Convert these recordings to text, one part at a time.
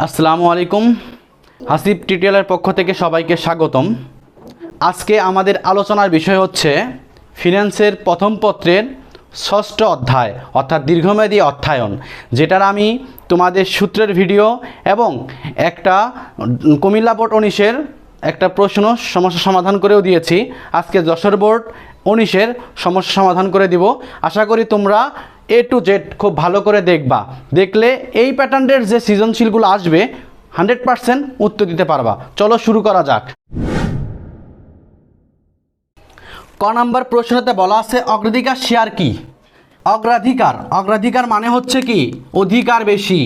আসসালামু আলাইকুম। হাসিব টিউটোরিয়ালের পক্ষ থেকে সবাইকে স্বাগতম। আজকে আমাদের আলোচনার বিষয় হচ্ছে ফিন্যান্সের প্রথম পত্রের ষষ্ঠ অধ্যায় অর্থাৎ দীর্ঘমেয়াদী অর্থায়ন, যেটার আমি তোমাদের সূত্রের ভিডিও এবং একটা কুমিল্লা বোর্ড 19-এর একটা প্রশ্ন সমস্যা সমাধান করেও দিয়েছি। আজকে যশোর বোর্ড 19-এর সমস্যা সমাধান করে দিব। আশা করি তোমরা A to Z খুব ভালো করে দেখবা, দেখলে এই প্যাটার্নের যে সৃজনশীলগুলো আসবে 100% উত্তর দিতে পারবা। চলো শুরু করা যাক। ক নাম্বার প্রশ্নতে বলা আছে অগ্রাধিকার শেয়ার কি? অগ্রাধিকার মানে হচ্ছে কি অধিকার বেশি।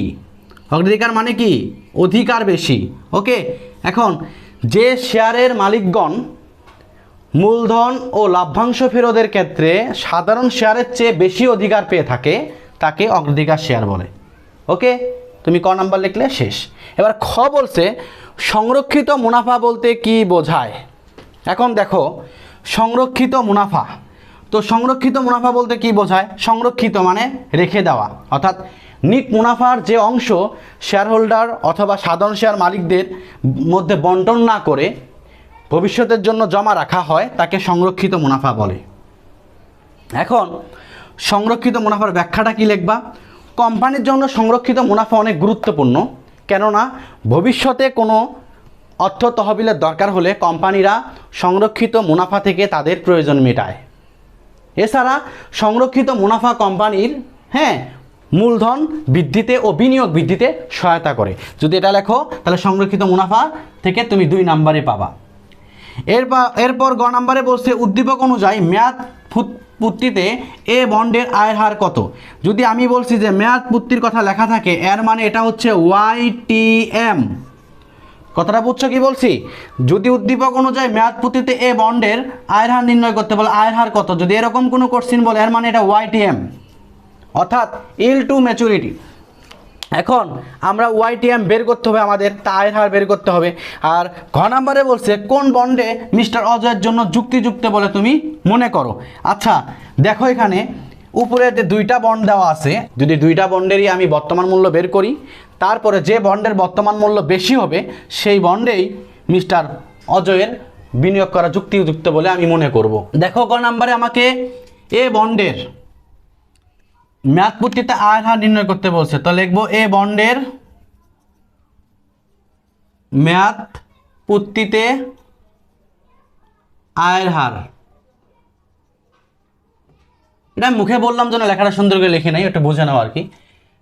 অগ্রাধিকার মানে কি অধিকার বেশি। ওকে, এখন যে শেয়ারের মালিকগণ মূলধন ও লাভ্যাংশ ফেরতের ক্ষেত্রে সাধারণ শেয়ারের চেয়ে বেশি অধিকার পেয়ে থাকে তাকে অগ্রাধিকার শেয়ার বলে। ওকে, তুমি ক নাম্বার লিখলে শেষ। এবার খ বলছে সংরক্ষিত মুনাফা বলতে কি বোঝায়? এখন দেখো সংরক্ষিত মুনাফা, তো সংরক্ষিত মুনাফা বলতে কি বোঝায়? সংরক্ষিত মানে রেখে দেওয়া, অর্থাৎ নিট মুনাফার যে অংশ শেয়ার হোল্ডার অথবা সাধারণ শেয়ার মালিকদের মধ্যে বন্টন না করে ভবিষ্যতের জন্য জমা রাখা হয় তাকে সংরক্ষিত মুনাফা বলে। এখন সংরক্ষিত মুনাফার ব্যাখ্যাটা কি লিখবা? কোম্পানির জন্য সংরক্ষিত মুনাফা অনেক গুরুত্বপূর্ণ, কেননা ভবিষ্যতে কোনো অর্থ তহবিলের দরকার হলে কোম্পানিরা সংরক্ষিত মুনাফা থেকে তাদের প্রয়োজন মেটায়। এছাড়া সংরক্ষিত মুনাফা কোম্পানির মূলধন বৃদ্ধিতে ও বিনিয়োগ বৃদ্ধিতে সহায়তা করে। যদি এটা লেখো তাহলে সংরক্ষিত মুনাফা থেকে তুমি 2 নাম্বারে পাবা। এরপর গ নাম্বারে বলছে উদ্দীপক অনুযায়ী মেয়াদ পূর্তিতে এ বন্ডের আয়ের হার কত? যদি আমি বলছি যে মেয়াদ পূর্তির কথা লেখা থাকে, এর মানে এটা হচ্ছে YTM। কথাটা বুঝছো কি বলছি? যদি উদ্দীপক অনুযায়ী মেয়াদ পূর্তিতে এ বন্ডের আয়ের হার নির্ণয় করতে বলে, আয়ের হার কত, যদি এরকম কোনো কোশ্চিন বলে এর মানে এটা YTM, অর্থাৎ ইল টু ম্যাচুরিটি। এখন আমরা YTM বের করতে হবে, আমাদের তা আয়ের হার বের করতে হবে। আর ঘ নাম্বারে বলছে কোন বন্ডে মিস্টার অজয়ের জন্য যুক্তিযুক্ত বলে তুমি মনে করো? আচ্ছা দেখো, এখানে উপরে যে 2টা বন্ড দেওয়া আছে, যদি 2টা বন্ডেরই আমি বর্তমান মূল্য বের করি, তারপরে যে বন্ডের বর্তমান মূল্য বেশি হবে সেই বন্ডেই মিস্টার অজয়ের বিনিয়োগ করা যুক্তিযুক্ত বলে আমি মনে করব। দেখো গ নাম্বারে আমাকে এ বন্ডের মেয়াদ পূর্তিতে আয়ের হার নির্ণয় করতে বলছে, তো লিখবো এ বন্ডের মেয়াদ পূর্তিতে আয়ের হার। এটা মুখে বললাম যেন লেখাটা সুন্দর করে লিখে নাই, একটু বুঝে নাও আর কি।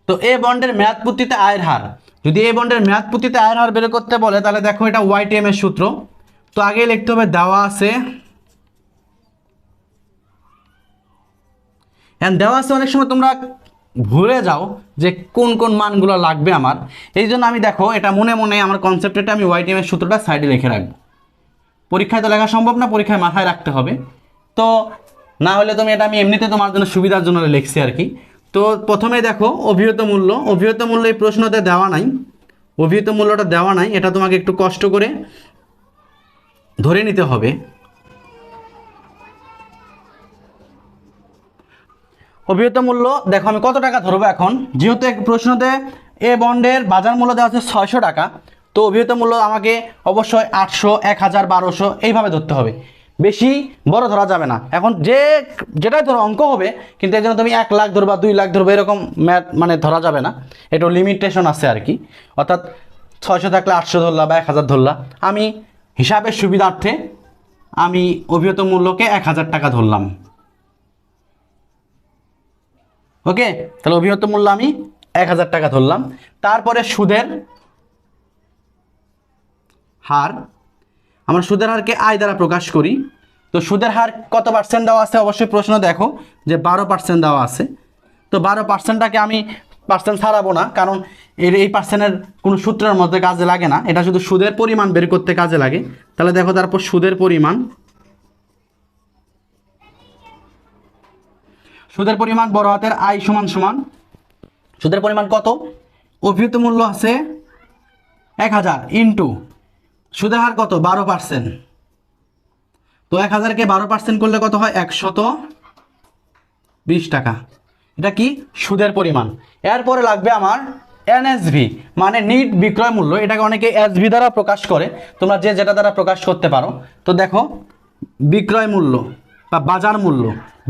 তো এ বন্ডের মেয়াদ পূর্তিতে আয়ের হার, যদি এ বন্ডের মেয়াদ পূর্তিতে আয়ের হার বের করতে বলে তাহলে দেখো এটা YTM এর সূত্র। তো আগে লিখতে হবে দেওয়া আছে, দেওয়া আছে অনেক সময় তোমরা ভুলে যাও যে কোন কোন মানগুলো লাগবে আমার। এই জন্য আমি দেখো এটা মনে মনে আমার কনসেপ্টটা আমি YTM এর সূত্রটা সাইডে লিখে রাখবো। পরীক্ষায় তো লেখা সম্ভব না, পরীক্ষায় মাথায় রাখতে হবে। তো না হলে তুমি এটা আমি এমনিতে তোমার জন্য সুবিধার জন্য লিখছি আর কি। তো প্রথমে দেখো অভিহিত মূল্য এই প্রশ্নতে দেওয়া নাই, অভিহিত মূল্যটা দেওয়া নাই, এটা তোমাকে একটু কষ্ট করে ধরে নিতে হবে। অভিহিত মূল্য দেখো আমি কত টাকা ধরবো এখন, যেহেতু এক প্রশ্নতে এ বন্ডের বাজার মূল্য দেওয়া আছে 600 টাকা, তো অভিহিত মূল্য আমাকে অবশ্যই 800, 1000, 1200 এইভাবে ধরতে হবে, বেশি বড় ধরা যাবে না। এখন যেটাই ধরো অঙ্ক হবে, কিন্তু এই জন্য তুমি 1 লাখ ধরবা, 2 লাখ ধরবে এরকম মানে ধরা যাবে না, একটু লিমিটেশন আছে আর কি। অর্থাৎ 600 থাকলে 800 ধরলা বা 1000 ধরলা। আমি হিসাবের সুবিধার্থে আমি অভিহিত মূল্যকে 1000 টাকা ধরলাম। ওকে, তাহলে অভিহিত মূল্য আমি 1000 টাকা ধরলাম। তারপরে সুদের হার, আমরা সুদের হারকে আয় দ্বারা প্রকাশ করি। তো সুদের হার কত % দেওয়া আছে? অবশ্যই প্রশ্ন দেখো যে 12% দেওয়া আছে। তো 12%টাকে আমি পার্সেন্ট ছাড়াবো না, কারণ এই পার্সেন্টের কোনো সূত্রের মধ্যে কাজে লাগে না, এটা শুধু সুদের পরিমাণ বের করতে কাজে লাগে। তাহলে দেখো তারপর সুদের পরিমাণ বড় হাতের আই সমান সুদের পরিমাণ কত? অভিহিত মূল্য আছে 1000 ইন্টু সুদের হার কত? 12%। তো 1000কে 12% করলে কত হয়? 120 টাকা। এটা কি সুদের পরিমাণ। এরপরে লাগবে আমার এনএসভি মানে নিট বিক্রয় মূল্য, এটাকে অনেকে এসভি দ্বারা প্রকাশ করে, তোমরা যে যেটা দ্বারা প্রকাশ করতে পারো। তো দেখো বিক্রয় মূল্য বা বাজার মূল্য,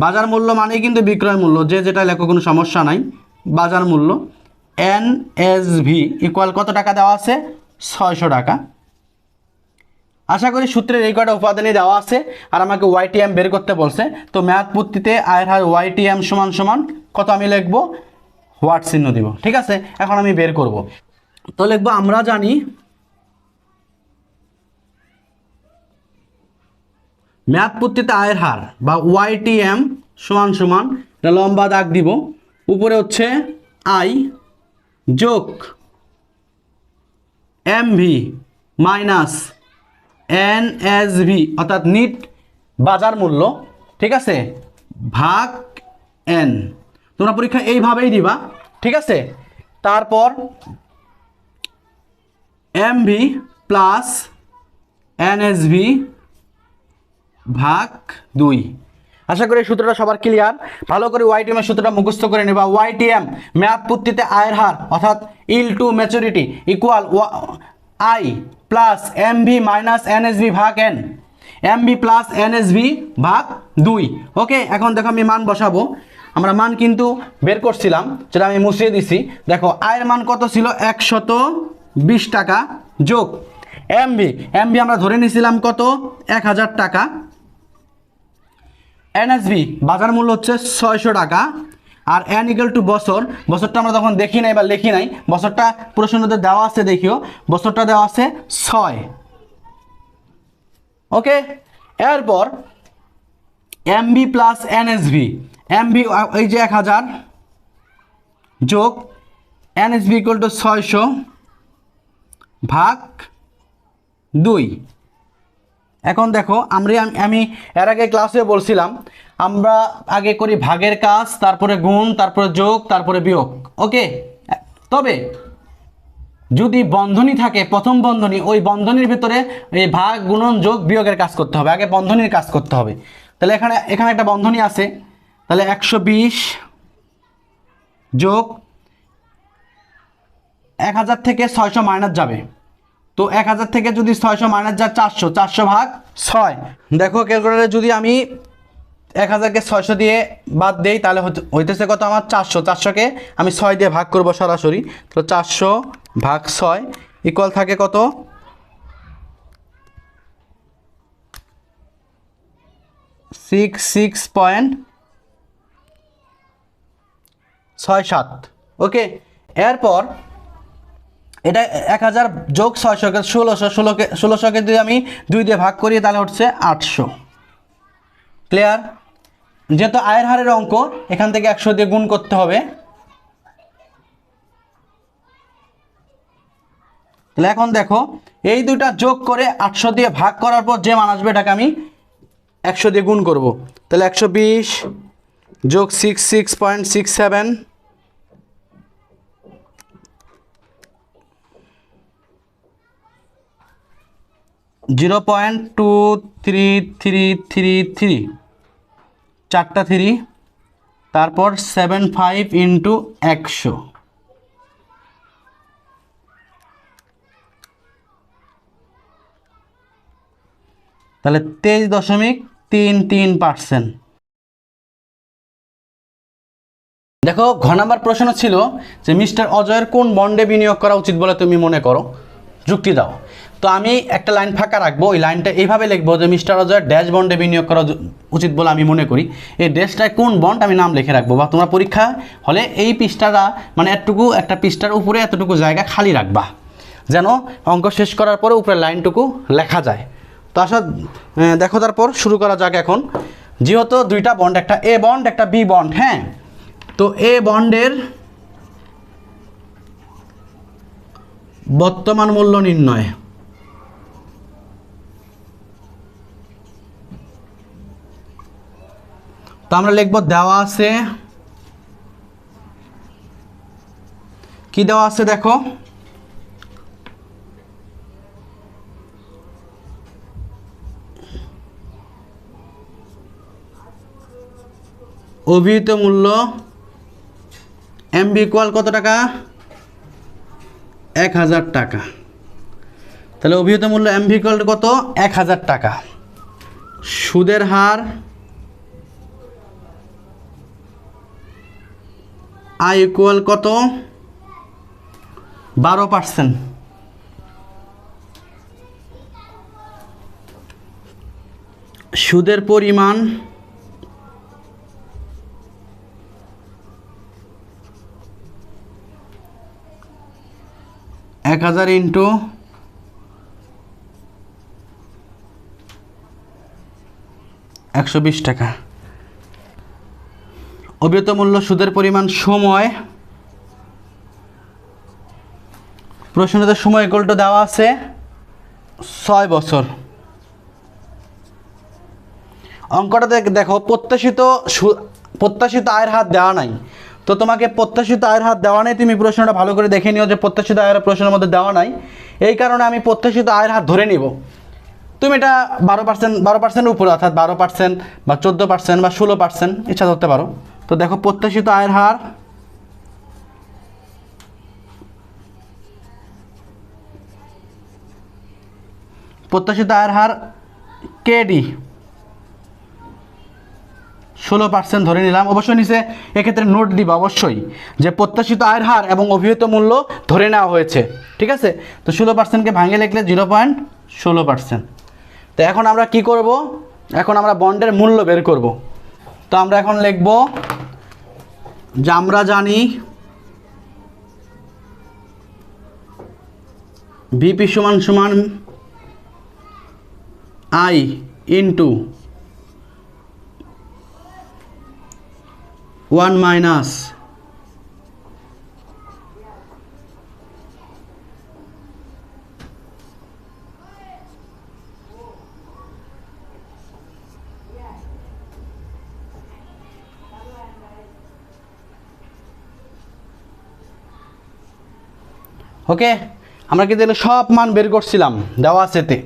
বাজার মূল্য মানেই কিন্তু বিক্রয় মূল্য, যে যেটা লেখো কোনো সমস্যা নাই। বাজার মূল্য এনএসভি ইকুয়াল কত টাকা দেওয়া আছে? 600 টাকা। আশা করি সূত্রের এই কটা উপাদানই দেওয়া আছে, আর আমাকে ওয়াইটিএম বের করতে বলছে। তো ম্যাথ পদ্ধতিতে আয়ের হার ওয়াইটিএম সমান সমান কত আমি লিখবো? হোয়াট চিহ্ন দিব। ঠিক আছে, এখন আমি বের করব। তো লিখবো আমরা জানি ম্যাথ পদ্ধতিতে আয়ের হার বা ওয়াইটিএম সমান সমান, এটা লম্বা দাগ দিব, উপরে হচ্ছে আই যোগ এমভি মাইনাস এনএসভি অর্থাৎ নিট বাজার মূল্য, ঠিক আছে, ভাগ এন। তোমরা পরীক্ষা এইভাবেই দিবা, ঠিক আছে। তারপর এমভি প্লাস এনএসভি ভাগ 2। আশা করি সূত্রটা সবার ক্লিয়ার। ভালো করে ওয়াইটিএম এর সূত্রটা মুখস্থ করে নেবা। ওয়াইটিএম ম্যাথ পদ্ধতিতে আয়ের হার অর্থাৎ yield to maturity equal I plus MV minus NSV ভাগ এন, এমভি প্লাস এনএসভি ভাগ 2। ওকে, এখন দেখো আমি মান বসাবো। আমরা মান কিন্তু বের করছিলাম, যেটা আমি মুছিয়ে দিছি। দেখো আয়ের মান কত ছিল? 120 টাকা যোগ এমভি, এমভি আমরা ধরে নিয়েছিলাম কত? 1000 টাকা। এনএসভি বাজার মূল্য হচ্ছে 600 টাকা। আর এন ইকুয়াল টু বছর, বছরটা আমরা তখন দেখি নাই বা লিখি নাই, বছরটা প্রশ্নতে দেওয়া আছে, দেখিও বছরটা দেওয়া আছে 6। ওকে, এরপর এমভি প্লাস এনএসভি, এমভি এই যে 1000 যোগ এনএসভি ইকুয়াল টু 600 ভাগ 2। এখন দেখো আমি এর আগে ক্লাসে বলছিলাম আমরা আগে করি ভাগের কাজ, তারপরে গুণ, তারপরে যোগ, তারপরে বিয়োগ। ওকে, তবে যদি বন্ধনী থাকে, প্রথম বন্ধনী, ওই বন্ধনীর ভিতরে এই ভাগ গুণন যোগ বিয়োগের কাজ করতে হবে, আগে বন্ধনীর কাজ করতে হবে। তাহলে এখানে একটা বন্ধনী আছে, তাহলে 120 যোগ 1000 থেকে 600 মাইনাস যাবে, তো 1000 থেকে যদি 600 মাইনাস যায় 400, 400 ভাগ 6। দেখো ক্যালকুলেটরে যদি আমি 1000কে 600 দিয়ে বাদ দেই তাহলে হইতেছে কত আমার? 400। 400কে আমি 6 দিয়ে ভাগ করব সরাসরি, তো 400 ভাগ 6 ইকুয়াল থাকে কত? 66.67। ওকে, এরপর এটা 1000 যোগ 600কে 1600কে যদি আমি 2 দিয়ে ভাগ করি তাহলে হচ্ছে 800। ক্লিয়ার? যেহেতু আয়ের হারের অঙ্ক, এখান থেকে 100 দিয়ে গুণ করতে হবে। তাহলে এখন দেখো এই দুটা যোগ করে 800 দিয়ে ভাগ করার পর যে মান আসবে এটাকে আমি 100 দিয়ে গুণ করব। তাহলে 120 যোগ 66.67 0.2333, 4টা 3, তারপর 75 ইন্টু 100, তাহলে 23.33%। দেখো ঘ নাম্বার প্রশ্ন ছিল যে মিস্টার অজয়ের কোন বন্ডে বিনিয়োগ করা উচিত বলে তুমি মনে করো, যুক্তি দাও। তো আমি একটা লাইন ফাঁকা রাখবো, ওই লাইনটা এইভাবে লিখবো যে মিস্টার অজয়ের ড্যাশ বন্ডে বিনিয়োগ করা উচিত বলে আমি মনে করি। এই ড্যাশটায় কোন বন্ড আমি নাম লিখে রাখবো, বা তোমরা পরীক্ষা হলে এই পৃষ্ঠাটা মানে এতটুকু একটা পৃষ্ঠার উপরে এতটুকু জায়গা খালি রাখবা, যেন অঙ্ক শেষ করার পরে উপরে লাইনটুকু লেখা যায়। তো আসা দেখো, তারপর শুরু করা যাক। এখন যেহেতু দুইটা বন্ড, একটা এ বন্ড একটা বি বন্ড, হ্যাঁ, তো এ বন্ডের বর্তমান মূল্য নির্ণয়। তো আমরা লিখব দেওয়া আছে, কি দেওয়া আছে দেখো, অভিহিত মূল্য এমবি ইকুয়াল কত টাকা? 1000 টাকা। তাহলে অভিহিত মূল্য এমভি ইকুয়াল টু কত? 1000 টাকা। সুদের হার আই ইকুয়াল কত? 12%। সুদের পরিমাণ 1000 ইন্টু 120 টাকা। অভিহিত মূল্য সুদের পরিমাণ সময়, প্রশ্নতে সময় ইকুয়াল টু দেওয়া আছে 6 বছর। অঙ্কটা দেখো প্রত্যাশিত আয়ের হার দেওয়া নাই, তো তোমাকে প্রত্যাশিত আয়ের হার দেওয়া নেই, তুমি প্রশ্নটা ভালো করে দেখে নিও যে প্রত্যাশিত আয়ের প্রশ্নের মধ্যে দেওয়া নাই, এই কারণে আমি প্রত্যাশিত আয়ের হার ধরে নিব। তুমি এটা 12% উপরে, অর্থাৎ 12% বা 14% বা 16% ইচ্ছা ধরতে পারো। তো দেখো প্রত্যাশিত আয়ের হার কেডি 16% ধরে নিলাম। অবশ্যই নিচে এক্ষেত্রে নোট দিবা অবশ্যই যে প্রত্যাশিত আয়ের হার এবং অভিহিত মূল্য ধরে নেওয়া হয়েছে, ঠিক আছে। তো 16%কে ভাঙে লিখলে 0.16%। তো এখন আমরা কি করব? এখন আমরা বন্ডের মূল্য বের করব। তো আমরা এখন লিখব যে আমরা জানি ভিপি সমান সমান আই ইন্টু 1 মাইনাস ওকে। আমরা কিন্তু সব মান বের করছিলাম দেওয়া আছেতে।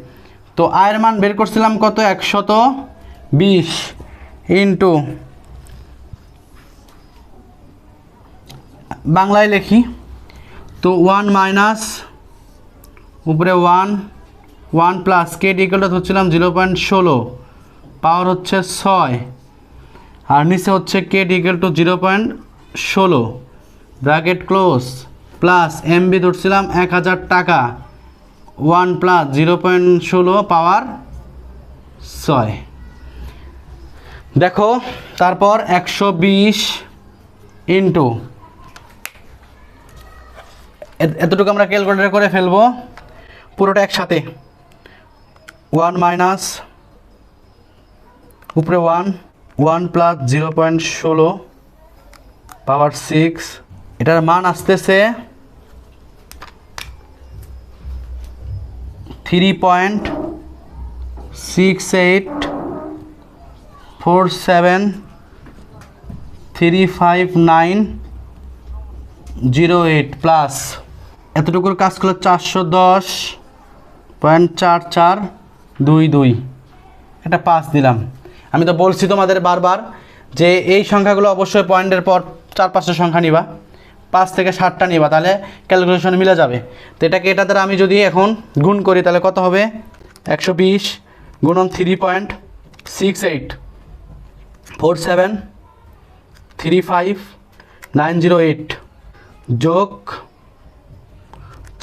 তো আয়ের মান বের করছিলাম কত? 120 ইন্টু, বাংলায় লিখি তো 1 মাইনাস উপরে 1 প্লাস কেডি ইকুয়াল টু হচ্ছিলাম 0.16, পাওয়ার হচ্ছে 6, আর নিচে হচ্ছে KD equal to 0.16 bracket close, plus MB ধরছিলাম 1000 টাকা, 1 প্লাস 0.16 পাওয়ার 6। দেখো তারপর 120 ইন্টু, এতটুকু আমরা ক্যালকুলেটর করে ফেলবো পুরোটা একসাথে। 1 মাইনাস উপরে 1 প্লাস 0.16 পাওয়ার 6, এটার মান আসতেছে 3.6847359008 প্লাস এতটুকুর কাজ করলে 410.4422, এটা 5 দিলাম। আমি তো বলছি তোমাদের বারবার যে এই সংখ্যাগুলো অবশ্যই পয়েন্টের পর 4-5টা সংখ্যা নিবা, 5 থেকে 7টা নিবা, তাহলে ক্যালকুলেশন মিলে যাবে। তো এটাকে এটা দ্বারা আমি যদি এখন গুণ করি তাহলে কত হবে? 120 গুণন 3.6847359008 যোগ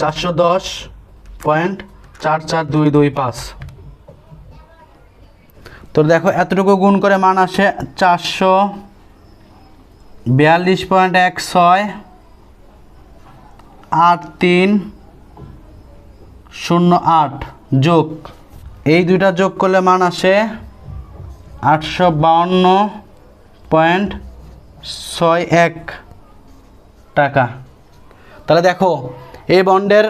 410.44225। তো দেখো এতটুকু গুণ করে মান আসে 442.8308 যোগ এই দুইটা যোগ করলে মান আসে 852.61 টাকা। তাহলে দেখো এই বন্ডের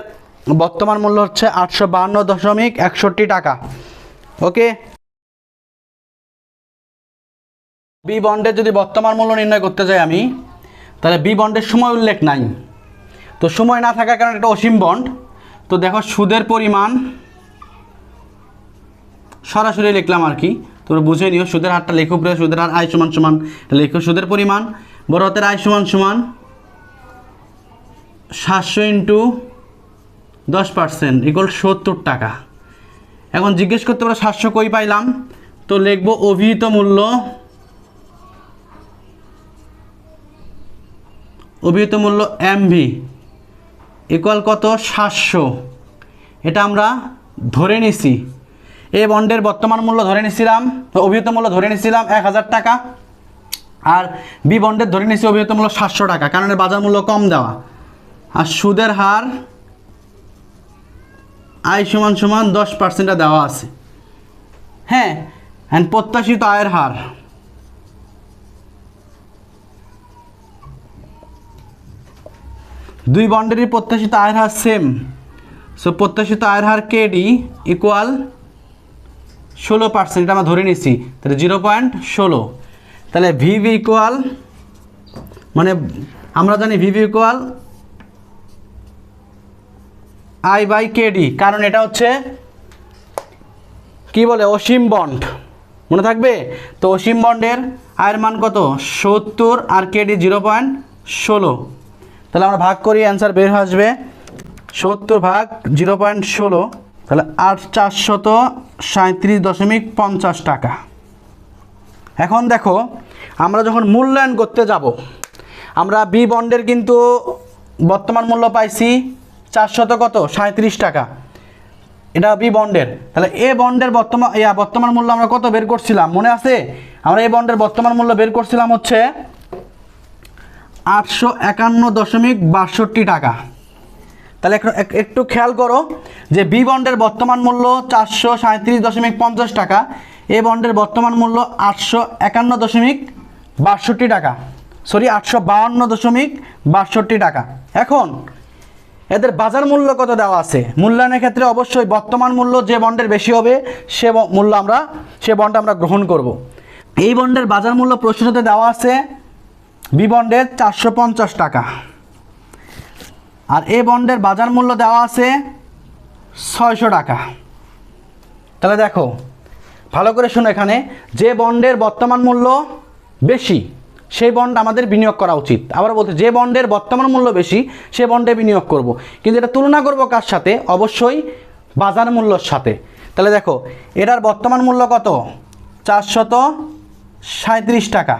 বর্তমান মূল্য হচ্ছে 852.61 টাকা। ওকে, বি বন্ডের যদি বর্তমান মূল্য নির্ণয় করতে যাই আমি, তাহলে বি বন্ডের সময় উল্লেখ নাই। তো সময় না থাকার কারণে এটা অসীম বন্ড। তো দেখো সুদের পরিমাণ সরাসরি লিখলাম আর কি, তোমরা বুঝে নিও। সুদের হারটা লেখো, উপরে সুদের হার আই সমান সমান লেখো। সুদের পরিমাণ বড় হাতের আই সমান সমান 700 ইন্টু 10% ইকুয়াল 70 টাকা। এখন জিজ্ঞেস করতে পারো 700 কই পাইলাম, তো লিখব অভিহিত মূল্য, এমভি ইকুয়াল কত 700। এটা আমরা ধরে নিছি, এ বন্ডের বর্তমান মূল্য ধরে নিছিলাম, অভিহিত মূল্য ধরে নিছিলাম 1000 টাকা, আর বি বন্ডের ধরে নিছি অভিহিত মূল্য 700 টাকা, কারণ এর বাজার মূল্য কম দেওয়া। আর সুদের হার আই সমান 10% দেওয়া আছে। হ্যাঁ, অ্যান্ড প্রত্যাশিত আয়ের হার দুই বন্ডেরই প্রত্যাশিত আয়ের হার সেম। সো প্রত্যাশিত আয়ের হার কেডি ইকুয়াল 16%, এটা আমরা ধরে নিছি, তাহলে 0.16। তাহলে ভিভি ইকুয়াল, মানে আমরা জানি V V equal I by KD, কারণ এটা হচ্ছে কি বলে অসীম বন্ড, মনে থাকবে তো। অসীম বন্ডের আয়ের মান কত 70 আর কেডি 0.16। তাহলে আমরা ভাগ করি, অ্যান্সার বের হয়ে আসবে 70 ভাগ 0.16, তাহলে 8437.50 টাকা। এখন দেখো আমরা যখন মূল্যায়ন করতে যাব, আমরা বি বন্ডের কিন্তু বর্তমান মূল্য পাইছি 437 টাকা, এটা বি বন্ডের। তাহলে এ বন্ডের বর্তমান মূল্য আমরা কত বের করছিলাম মনে আছে? আমরা এ বন্ডের বর্তমান মূল্য বের করছিলাম হচ্ছে 851.62 টাকা। তাহলে একটু খেয়াল করো যে বি বন্ডের বর্তমান মূল্য 437.50 টাকা, এ বন্ডের বর্তমান মূল্য 851.62 টাকা, সরি 852.62 টাকা। এখন এদের বাজার মূল্য কত দেওয়া আছে? মূল্যায়নের ক্ষেত্রে অবশ্যই বর্তমান মূল্য যে বন্ডের বেশি হবে সে বন্ড আমরা গ্রহণ করব। এই বন্ডের বাজার মূল্য প্রশ্নতে দেওয়া আছে বি বন্ডের 450 টাকা, আর এ বন্ডের বাজার মূল্য দেওয়া আছে 600 টাকা। তাহলে দেখো ভালো করে শোনো, এখানে যে বন্ডের বর্তমান মূল্য বেশি সেই বন্ড আমাদের বিনিয়োগ করা উচিত। আবার বলতে, যে বন্ডের বর্তমান মূল্য বেশি সে বন্ডে বিনিয়োগ করব, কিন্তু এটা তুলনা করব কার সাথে? অবশ্যই বাজার মূল্যর সাথে। তাহলে দেখো এটার বর্তমান মূল্য কত 437 টাকা,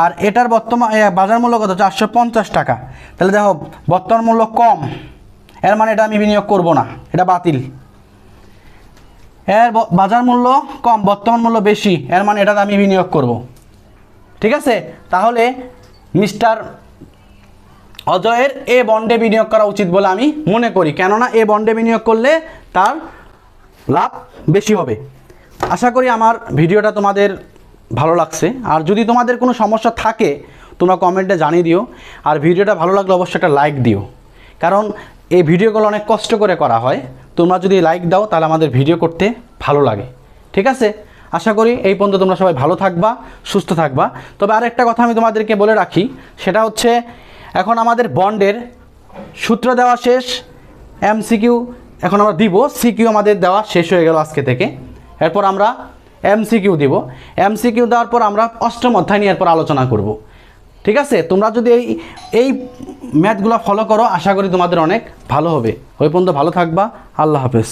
আর এটার বাজার মূল্য কত 450 টাকা। তাহলে দেখো বর্তমান মূল্য কম, এর মানে এটা আমি বিনিয়োগ করব না, এটা বাতিল। এর বাজার মূল্য কম, বর্তমান মূল্য বেশি, এর মানে এটা আমি বিনিয়োগ করব। ঠিক আছে, তাহলে মিস্টার অজয়ের এ বন্ডে বিনিয়োগ করা উচিত বলে আমি মনে করি, কেননা এ বন্ডে বিনিয়োগ করলে তার লাভ বেশি হবে। আশা করি আমার ভিডিওটা তোমাদের ভালো লাগছে, আর যদি তোমাদের কোনো সমস্যা থাকে তোমরা কমেন্টে জানিয়ে দিও, আর ভিডিওটা ভালো লাগলে অবশ্যই একটা লাইক দিও, কারণ এই ভিডিওগুলো অনেক কষ্ট করে করা হয়। তোমরা যদি লাইক দাও তাহলে আমাদের ভিডিও করতে ভালো লাগে। ঠিক আছে, আশা করি এই পর্যন্ত তোমরা সবাই ভালো থাকবা, সুস্থ থাকবা। তবে আরেকটা কথা আমি তোমাদেরকে বলে রাখি, সেটা হচ্ছে এখন আমাদের বন্ডের সূত্র দেওয়া শেষ, এমসিকিউ এখন আমরা দিব, সিকিউ আমাদের দেওয়া শেষ হয়ে গেল আজকে থেকে। এরপর আমরা এমসিকিউ দিব, এমসিকিউ দেওয়ার পর আমরা অষ্টম অধ্যায় নিয়ে এরপর আলোচনা করব। ঠিক আছে, তোমরা যদি এই ম্যাথগুলো ফলো করো আশা করি তোমাদের অনেক ভালো হবে। ওই পর্যন্ত ভালো থাকবা, আল্লাহ হাফেজ।